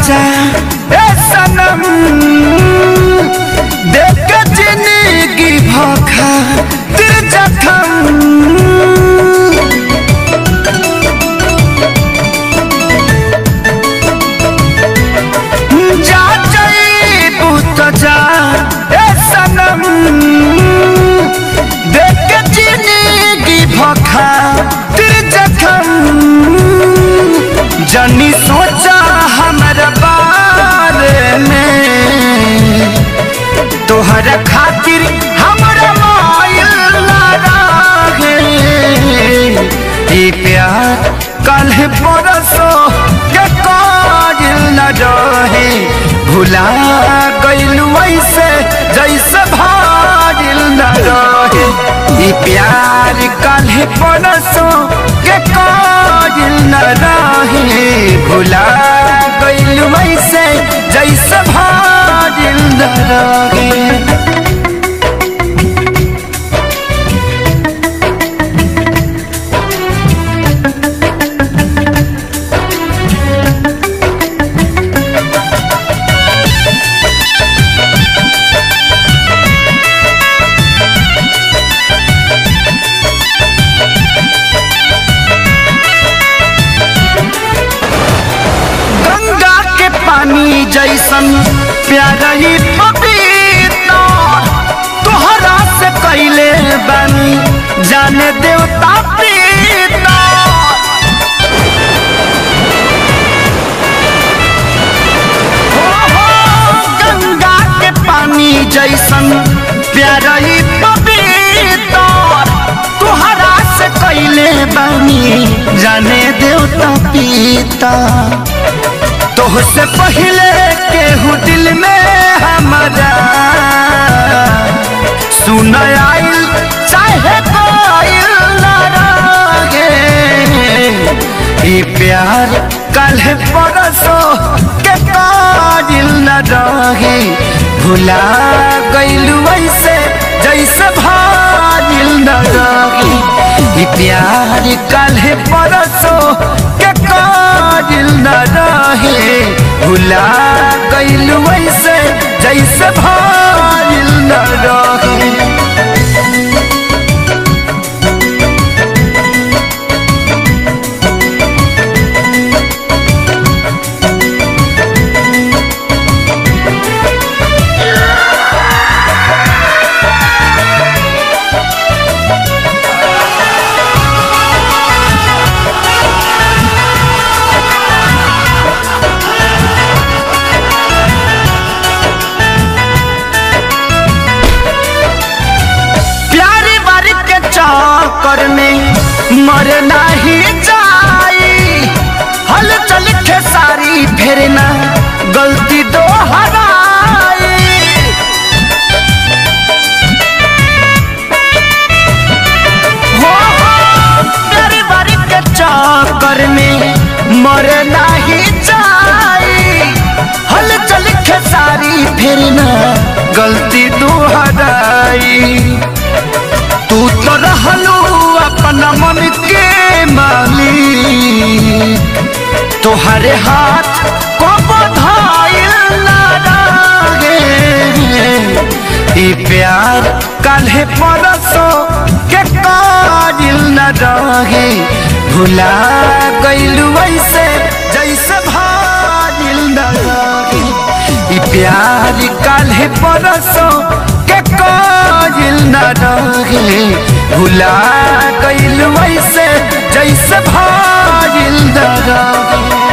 जा ए सनम देख जिंदगी भोखा दिल जखम जा जाइबू तो जा ए सनम देख जिंदगी भोखा दिल जखम जनी सोचा हमारे बारे में तोहर खातिर हमारा मायल लागे ये प्यार कल परसों के काजिल न रहे भुला गइल वैसे जैसे भाजिल न रहे ये प्यार कल परसों के काजिल न रहे भुला गइल वैसे जैसे भाजिल न रहे। पानी जैसन प्यारा ही पपीता तोहरा से कैले बानी जाने देवता पीता गंगा के पानी जैसन प्यारा ही पपीता तोहरा से कैले बानी जाने देवता पीता तोहसे पहले केहू दिल में हमारा सुन आइल चाहे कोइल न रहे ये प्यार कल परसों के काजिल न रहे भुला गइल वैसे जैसे भाजिल न रहे ये प्यार कल परसों के काजिल न रहे भुला गइल वैसे जैसे भाजिल न रहे। चक्कर में मर नहीं जाई हल चल खेसारी फिर ना गलती दोहराई प्यारी बारी के चक्कर में मर नहीं जाई हल चल खेसारी फिर ना गलती दोहराई तू तो रहलू अपना मन के मालिक तोहरे हाथ को बधाइल ना रहे ये प्यार कल परसों के काजिल न रहे भुला गइल वैसे जैसे भाजिल न रहे ये प्यार कल परसों के काजिल न रहे भुला गइल वैसे जैसे भाजिल न रहे।